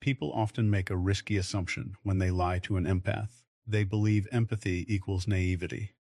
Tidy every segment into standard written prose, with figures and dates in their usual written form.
People often make a risky assumption when they lie to an empath. They believe empathy equals naivety.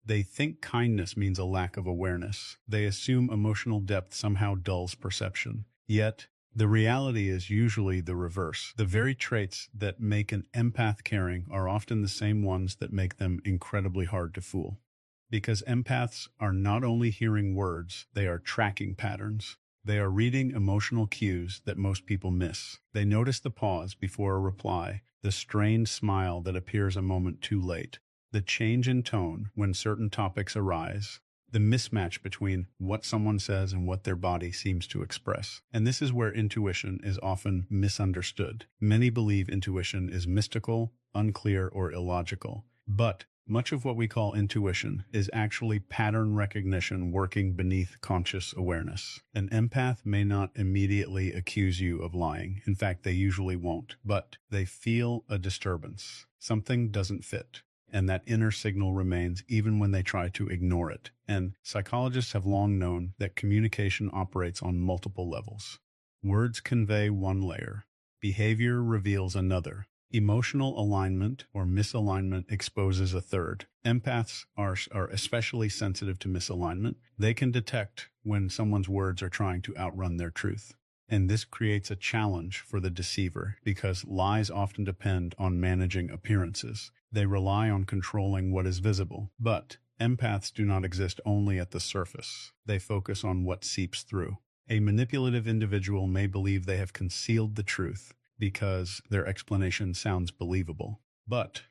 They think kindness means a lack of awareness. They assume emotional depth somehow dulls perception. Yet, the reality is usually the reverse. The very traits that make an empath caring are often the same ones that make them incredibly hard to fool. Because empaths are not only hearing words, they are tracking patterns. They are reading emotional cues that most people miss. They notice the pause before a reply, the strained smile that appears a moment too late, the change in tone when certain topics arise, the mismatch between what someone says and what their body seems to express. And this is where intuition is often misunderstood. Many believe intuition is mystical, unclear, or illogical. But much of what we call intuition is actually pattern recognition working beneath conscious awareness. An empath may not immediately accuse you of lying. In fact, they usually won't. But they feel a disturbance. Something doesn't fit. And that inner signal remains even when they try to ignore it. And psychologists have long known that communication operates on multiple levels. Words convey one layer. Behavior reveals another. Emotional alignment or misalignment exposes a third. Empaths are especially sensitive to misalignment. They can detect when someone's words are trying to outrun their truth. And this creates a challenge for the deceiver because lies often depend on managing appearances. They rely on controlling what is visible. But empaths do not exist only at the surface. They focus on what seeps through. A manipulative individual may believe they have concealed the truth because their explanation sounds believable. But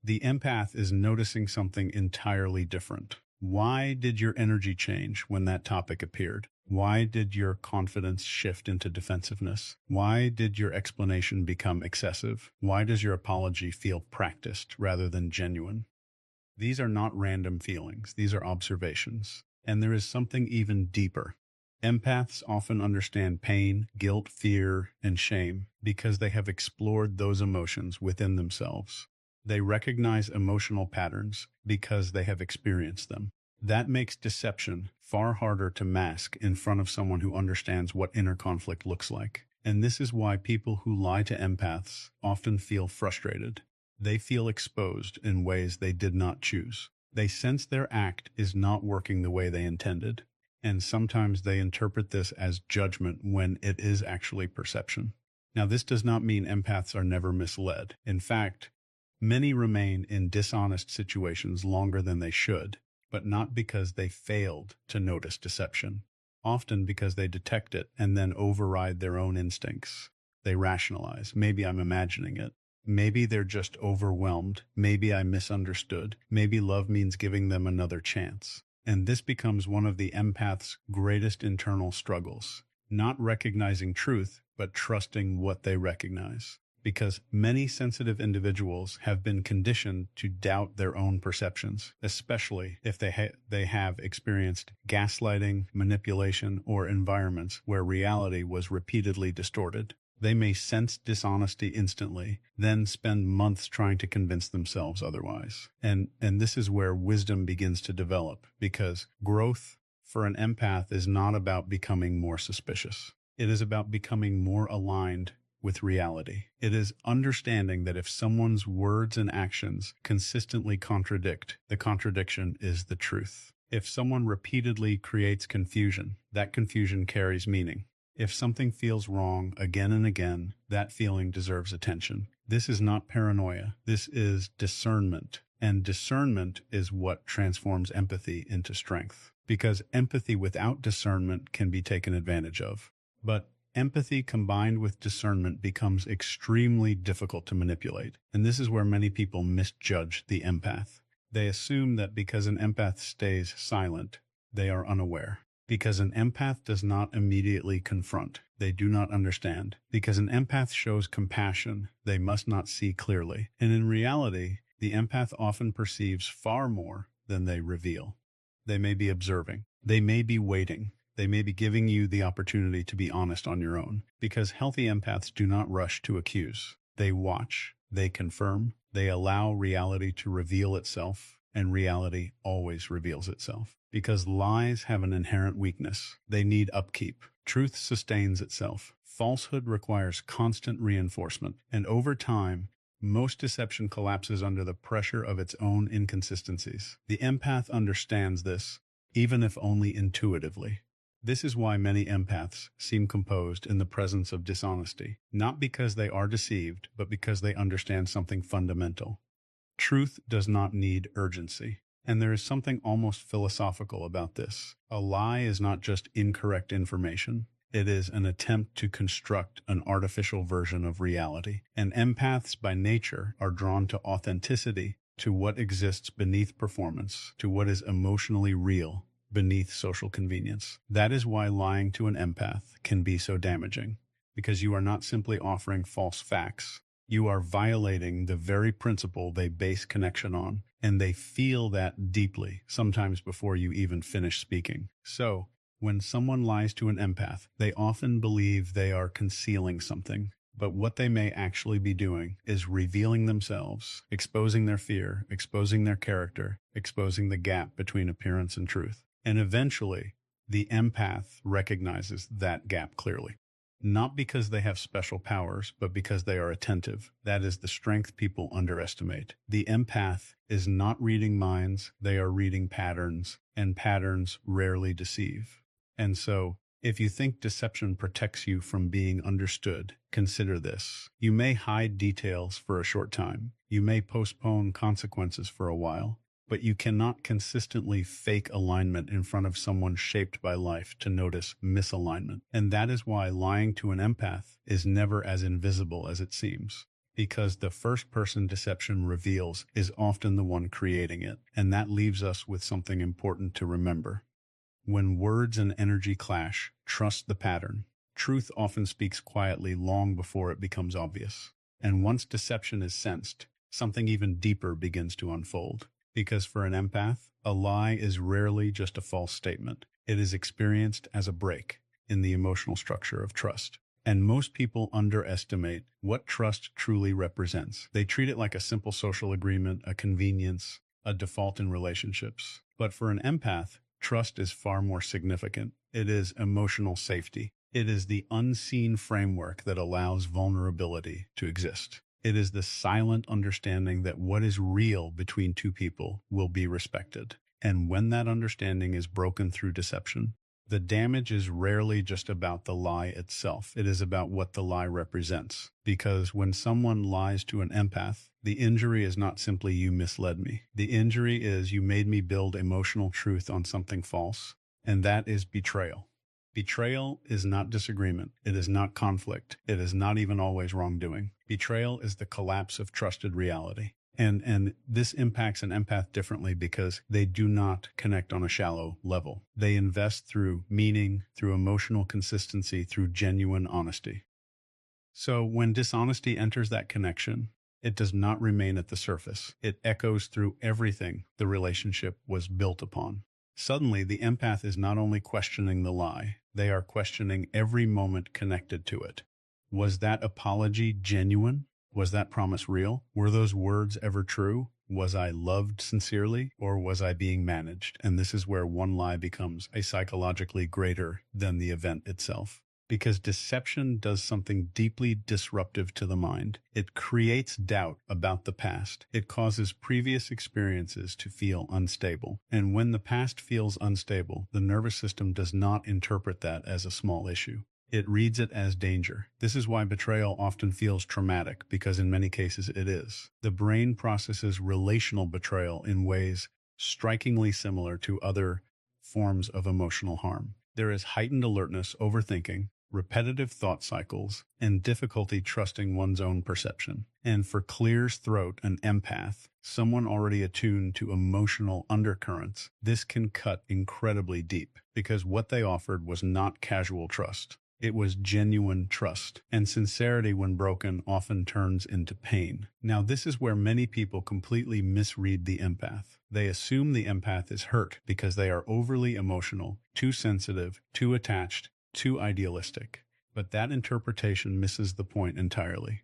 the empath is noticing something entirely different. Why did your energy change when that topic appeared? Why did your confidence shift into defensiveness? Why did your explanation become excessive? Why does your apology feel practiced rather than genuine? These are not random feelings. These are observations. And there is something even deeper. Empaths often understand pain, guilt, fear, and shame because they have explored those emotions within themselves. They recognize emotional patterns because they have experienced them. That makes deception far harder to mask in front of someone who understands what inner conflict looks like. And this is why people who lie to empaths often feel frustrated. They feel exposed in ways they did not choose. They sense their act is not working the way they intended. And sometimes they interpret this as judgment when it is actually perception. Now, this does not mean empaths are never misled. In fact, many remain in dishonest situations longer than they should, but not because they failed to notice deception. Often because they detect it and then override their own instincts. They rationalize, maybe I'm imagining it. Maybe they're just overwhelmed. Maybe I misunderstood. Maybe love means giving them another chance. And this becomes one of the empath's greatest internal struggles. Not recognizing truth, but trusting what they recognize. Because many sensitive individuals have been conditioned to doubt their own perceptions, especially if they have experienced gaslighting, manipulation, or environments where reality was repeatedly distorted. They may sense dishonesty instantly, then spend months trying to convince themselves otherwise. And this is where wisdom begins to develop, because growth for an empath is not about becoming more suspicious. It is about becoming more aligned with reality. It is understanding that if someone's words and actions consistently contradict, the contradiction is the truth. If someone repeatedly creates confusion, that confusion carries meaning. If something feels wrong again and again, that feeling deserves attention. This is not paranoia. This is discernment. And discernment is what transforms empathy into strength. Because empathy without discernment can be taken advantage of. But empathy combined with discernment becomes extremely difficult to manipulate. And this is where many people misjudge the empath. They assume that because an empath stays silent, they are unaware. Because an empath does not immediately confront, they do not understand. Because an empath shows compassion, they must not see clearly. And in reality, the empath often perceives far more than they reveal. They may be observing. They may be waiting. They may be giving you the opportunity to be honest on your own. Because healthy empaths do not rush to accuse. They watch. They confirm. They allow reality to reveal itself. And reality always reveals itself. Because lies have an inherent weakness. They need upkeep. Truth sustains itself. Falsehood requires constant reinforcement. And over time, most deception collapses under the pressure of its own inconsistencies. The empath understands this, even if only intuitively. This is why many empaths seem composed in the presence of dishonesty, not because they are deceived, but because they understand something fundamental. Truth does not need urgency. And there is something almost philosophical about this. A lie is not just incorrect information. It is an attempt to construct an artificial version of reality. And empaths by nature are drawn to authenticity, to what exists beneath performance, to what is emotionally real beneath social convenience. That is why lying to an empath can be so damaging, because you are not simply offering false facts. You are violating the very principle they base connection on, and they feel that deeply, sometimes before you even finish speaking. So, when someone lies to an empath, they often believe they are concealing something, but what they may actually be doing is revealing themselves, exposing their fear, exposing their character, exposing the gap between appearance and truth. And eventually, the empath recognizes that gap clearly. Not because they have special powers, but because they are attentive. That is the strength people underestimate. The empath is not reading minds, they are reading patterns, and patterns rarely deceive. And so, if you think deception protects you from being understood, consider this. You may hide details for a short time. You may postpone consequences for a while. But you cannot consistently fake alignment in front of someone shaped by life to notice misalignment. And that is why lying to an empath is never as invisible as it seems. Because the first-person deception reveals is often the one creating it. And that leaves us with something important to remember. When words and energy clash, trust the pattern. Truth often speaks quietly long before it becomes obvious. And once deception is sensed, something even deeper begins to unfold. Because for an empath, a lie is rarely just a false statement. It is experienced as a break in the emotional structure of trust. And most people underestimate what trust truly represents. They treat it like a simple social agreement, a convenience, a default in relationships. But for an empath, trust is far more significant. It is emotional safety. It is the unseen framework that allows vulnerability to exist. It is the silent understanding that what is real between two people will be respected. And when that understanding is broken through deception, the damage is rarely just about the lie itself. It is about what the lie represents. Because when someone lies to an empath, the injury is not simply you misled me. The injury is you made me build emotional truth on something false, and that is betrayal. Betrayal is not disagreement. It is not conflict. It is not even always wrongdoing. Betrayal is the collapse of trusted reality. And this impacts an empath differently because they do not connect on a shallow level. They invest through meaning, through emotional consistency, through genuine honesty. So when dishonesty enters that connection, it does not remain at the surface. It echoes through everything the relationship was built upon. Suddenly, the empath is not only questioning the lie, they are questioning every moment connected to it. Was that apology genuine? Was that promise real? Were those words ever true? Was I loved sincerely, or was I being managed? And this is where one lie becomes a psychologically greater than the event itself. Because deception does something deeply disruptive to the mind. It creates doubt about the past. It causes previous experiences to feel unstable. And when the past feels unstable, the nervous system does not interpret that as a small issue. It reads it as danger. This is why betrayal often feels traumatic, because in many cases it is. The brain processes relational betrayal in ways strikingly similar to other forms of emotional harm. There is heightened alertness, overthinking, repetitive thought cycles, and difficulty trusting one's own perception. And for clear's throat, an empath, someone already attuned to emotional undercurrents, this can cut incredibly deep, because what they offered was not casual trust. It was genuine trust, and sincerity when broken often turns into pain. Now, this is where many people completely misread the empath. They assume the empath is hurt because they are overly emotional, too sensitive, too attached, too idealistic. But that interpretation misses the point entirely.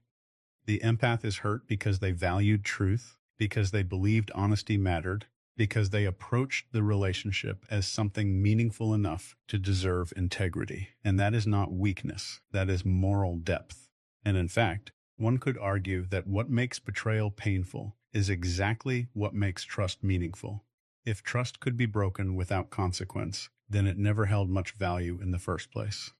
The empath is hurt because they valued truth, because they believed honesty mattered, because they approached the relationship as something meaningful enough to deserve integrity. And that is not weakness, that is moral depth. And in fact, one could argue that what makes betrayal painful is exactly what makes trust meaningful. If trust could be broken without consequence, then it never held much value in the first place.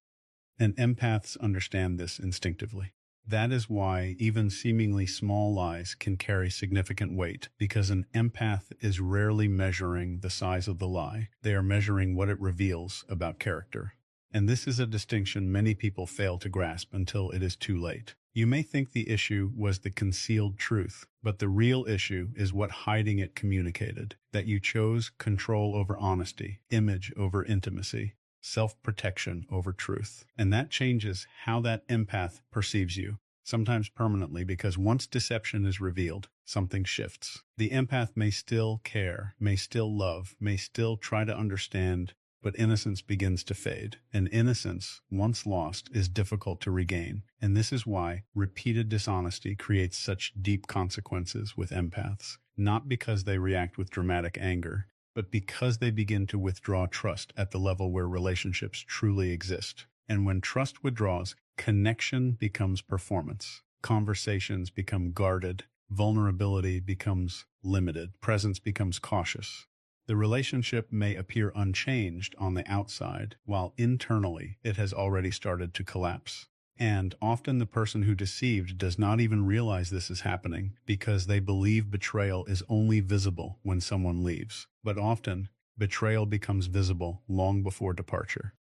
And empaths understand this instinctively. That is why even seemingly small lies can carry significant weight, because an empath is rarely measuring the size of the lie. They are measuring what it reveals about character. And this is a distinction many people fail to grasp until it is too late. You may think the issue was the concealed truth, but the real issue is what hiding it communicated, that you chose control over honesty, image over intimacy, self-protection over truth. And that changes how that empath perceives you, sometimes permanently, because once deception is revealed, something shifts. The empath may still care, may still love, may still try to understand, but innocence begins to fade. And innocence, once lost, is difficult to regain. And this is why repeated dishonesty creates such deep consequences with empaths. Not because they react with dramatic anger, but because they begin to withdraw trust at the level where relationships truly exist. And when trust withdraws, connection becomes performance. Conversations become guarded. Vulnerability becomes limited. Presence becomes cautious. The relationship may appear unchanged on the outside, while internally it has already started to collapse. And often the person who deceived does not even realize this is happening, because they believe betrayal is only visible when someone leaves. But often, betrayal becomes visible long before departure.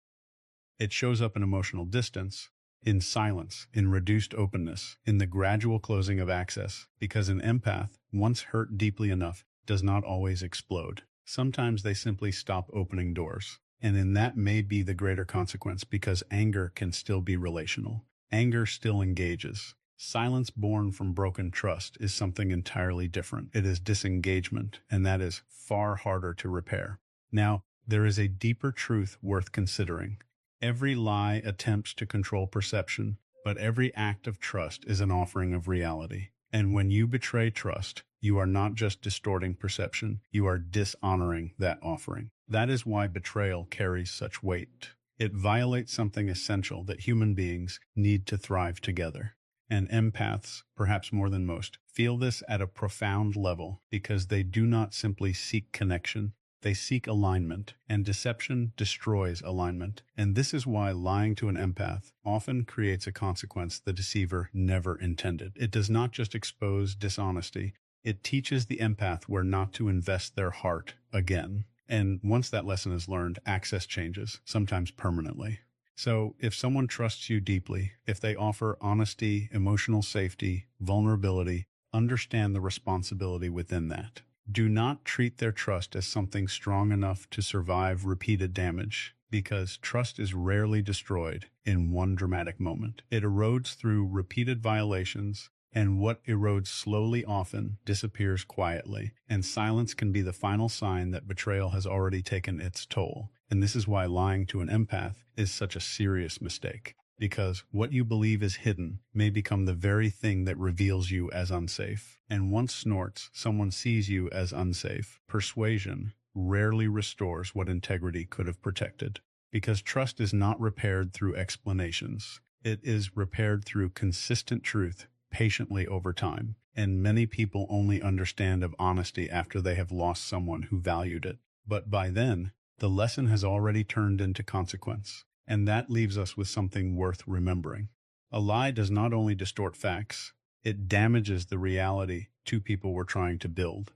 It shows up in emotional distance, in silence, in reduced openness, in the gradual closing of access, because an empath, once hurt deeply enough, does not always explode. Sometimes they simply stop opening doors. And in that may be the greater consequence, because anger can still be relational. Anger still engages. Silence born from broken trust is something entirely different. It is disengagement, and that is far harder to repair. Now, there is a deeper truth worth considering. Every lie attempts to control perception, but every act of trust is an offering of reality. And when you betray trust, you are not just distorting perception, you are dishonoring that offering. That is why betrayal carries such weight. It violates something essential that human beings need to thrive together. And empaths, perhaps more than most, feel this at a profound level, because they do not simply seek connection, they seek alignment, and deception destroys alignment. And this is why lying to an empath often creates a consequence the deceiver never intended. It does not just expose dishonesty, it teaches the empath where not to invest their heart again. And once that lesson is learned, access changes, sometimes permanently. So if someone trusts you deeply, if they offer honesty, emotional safety, vulnerability, understand the responsibility within that. Do not treat their trust as something strong enough to survive repeated damage, because trust is rarely destroyed in one dramatic moment. It erodes through repeated violations, and what erodes slowly often disappears quietly, and silence can be the final sign that betrayal has already taken its toll. And this is why lying to an empath is such a serious mistake, because what you believe is hidden may become the very thing that reveals you as unsafe. And once snorts, someone sees you as unsafe. Persuasion rarely restores what integrity could have protected, because trust is not repaired through explanations. It is repaired through consistent truth, patiently over time. And many people only understand of honesty after they have lost someone who valued it. But by then, the lesson has already turned into consequence. And that leaves us with something worth remembering. A lie does not only distort facts, it damages the reality two people were trying to build.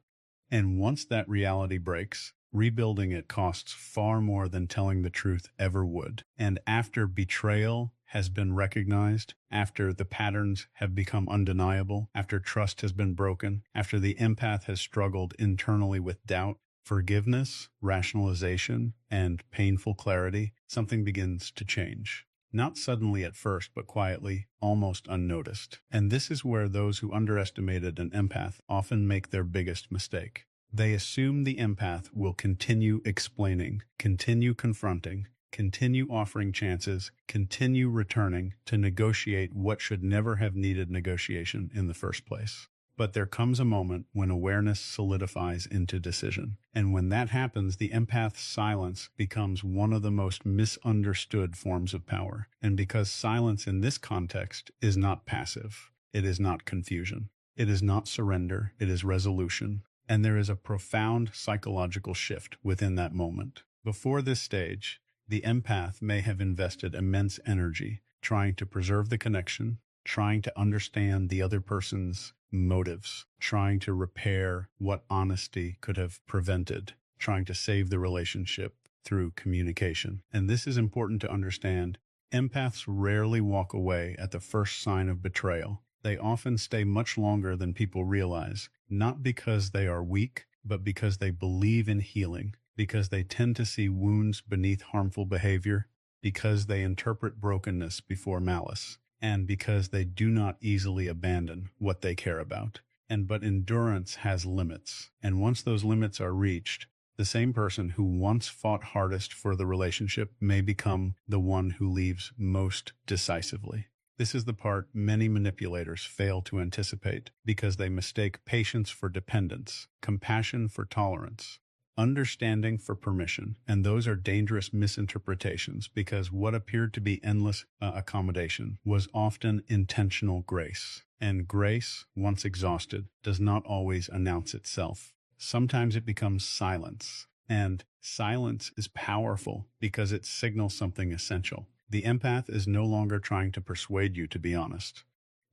And once that reality breaks, rebuilding it costs far more than telling the truth ever would. And after betrayal has been recognized, after the patterns have become undeniable, after trust has been broken, after the empath has struggled internally with doubt, forgiveness, rationalization, and painful clarity, something begins to change. Not suddenly at first, but quietly, almost unnoticed. And this is where those who underestimated an empath often make their biggest mistake. They assume the empath will continue explaining, continue confronting, continue offering chances, continue returning to negotiate what should never have needed negotiation in the first place. But there comes a moment when awareness solidifies into decision. And when that happens, the empath's silence becomes one of the most misunderstood forms of power. And because silence in this context is not passive, it is not confusion, it is not surrender, it is resolution. And there is a profound psychological shift within that moment. Before this stage, the empath may have invested immense energy trying to preserve the connection, trying to understand the other person's motives, trying to repair what honesty could have prevented, trying to save the relationship through communication. And this is important to understand. Empaths rarely walk away at the first sign of betrayal. They often stay much longer than people realize, not because they are weak, but because they believe in healing, because they tend to see wounds beneath harmful behavior, because they interpret brokenness before malice, and because they do not easily abandon what they care about. But endurance has limits, and once those limits are reached, the same person who once fought hardest for the relationship may become the one who leaves most decisively. This is the part many manipulators fail to anticipate because they mistake patience for dependence, compassion for tolerance, understanding for permission, and those are dangerous misinterpretations because what appeared to be endless accommodation was often intentional grace. And grace, once exhausted, does not always announce itself. Sometimes it becomes silence, and silence is powerful because it signals something essential. The empath is no longer trying to persuade you to be honest.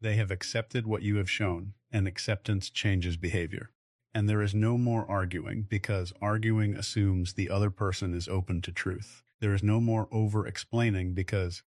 They have accepted what you have shown, and acceptance changes behavior. And there is no more arguing because arguing assumes the other person is open to truth. There is no more over-explaining because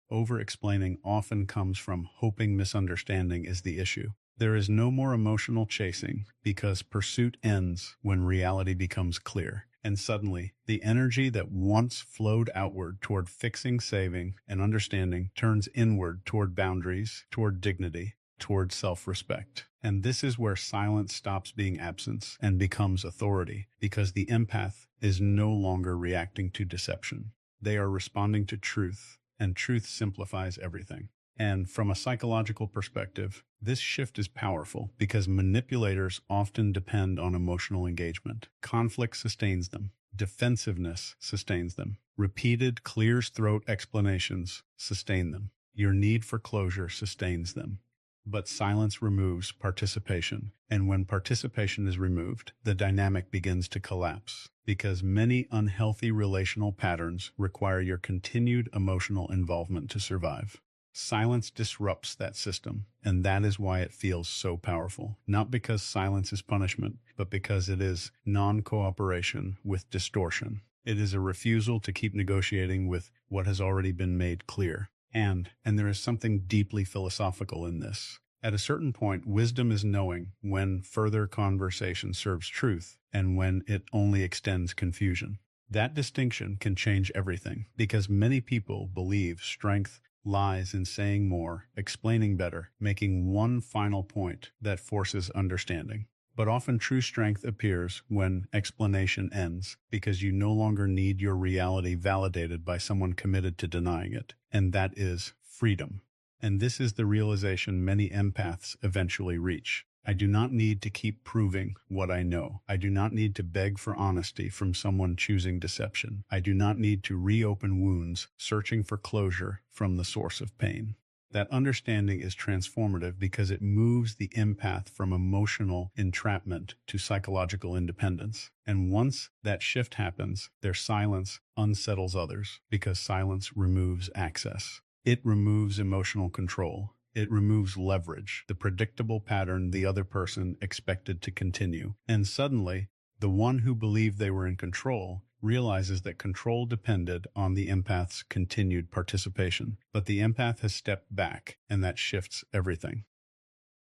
over-explaining often comes from hoping misunderstanding is the issue. There is no more emotional chasing because pursuit ends when reality becomes clear. And suddenly, the energy that once flowed outward toward fixing, saving, and understanding turns inward toward boundaries, toward dignity, toward self-respect. And this is where silence stops being absence and becomes authority, because the empath is no longer reacting to deception. They are responding to truth, and truth simplifies everything. And from a psychological perspective, this shift is powerful because manipulators often depend on emotional engagement. Conflict sustains them. Defensiveness sustains them. Repeated, clear-throat explanations sustain them. Your need for closure sustains them. But silence removes participation, and when participation is removed, the dynamic begins to collapse, because many unhealthy relational patterns require your continued emotional involvement to survive. Silence disrupts that system, and that is why it feels so powerful. Not because silence is punishment, but because it is non-cooperation with distortion. It is a refusal to keep negotiating with what has already been made clear. And there is something deeply philosophical in this. At a certain point, wisdom is knowing when further conversation serves truth and when it only extends confusion. That distinction can change everything, because many people believe strength lies in saying more, explaining better, making one final point that forces understanding. But often true strength appears when explanation ends, because you no longer need your reality validated by someone committed to denying it. And that is freedom. And this is the realization many empaths eventually reach. I do not need to keep proving what I know. I do not need to beg for honesty from someone choosing deception. I do not need to reopen wounds, searching for closure from the source of pain. That understanding is transformative because it moves the empath from emotional entrapment to psychological independence. And once that shift happens, their silence unsettles others because silence removes access. It removes emotional control. It removes leverage, the predictable pattern the other person expected to continue. And suddenly, the one who believed they were in control realizes that control depended on the empath's continued participation. But the empath has stepped back, and that shifts everything.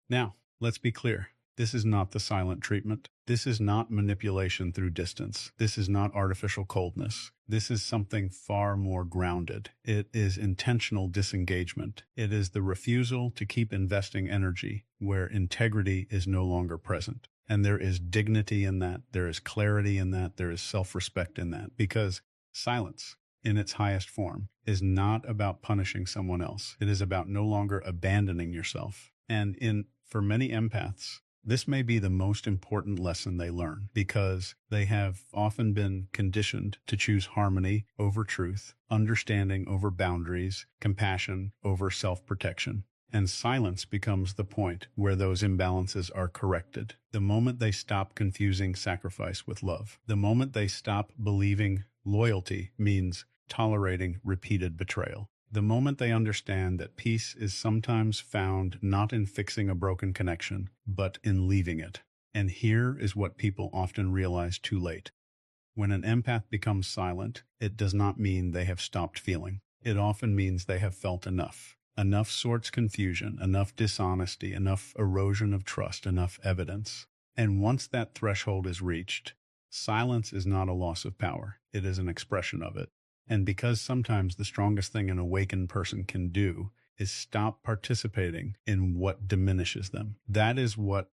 Now, let's be clear. This is not the silent treatment. This is not manipulation through distance. This is not artificial coldness. This is something far more grounded. It is intentional disengagement. It is the refusal to keep investing energy where integrity is no longer present. And there is dignity in that. There is clarity in that. There is self-respect in that. Because silence, in its highest form, is not about punishing someone else. It is about no longer abandoning yourself. And for many empaths, This may be the most important lesson they learn because they have often been conditioned to choose harmony over truth, understanding over boundaries, compassion over self-protection. And silence becomes the point where those imbalances are corrected. The moment they stop confusing sacrifice with love. The moment they stop believing loyalty means tolerating repeated betrayal. The moment they understand that peace is sometimes found not in fixing a broken connection, but in leaving it. And here is what people often realize too late. When an empath becomes silent, it does not mean they have stopped feeling. It often means they have felt enough. Enough sorts confusion, enough dishonesty, enough erosion of trust, enough evidence. And once that threshold is reached, silence is not a loss of power. It is an expression of it. And because sometimes the strongest thing an awakened person can do is stop participating in what diminishes them. That is what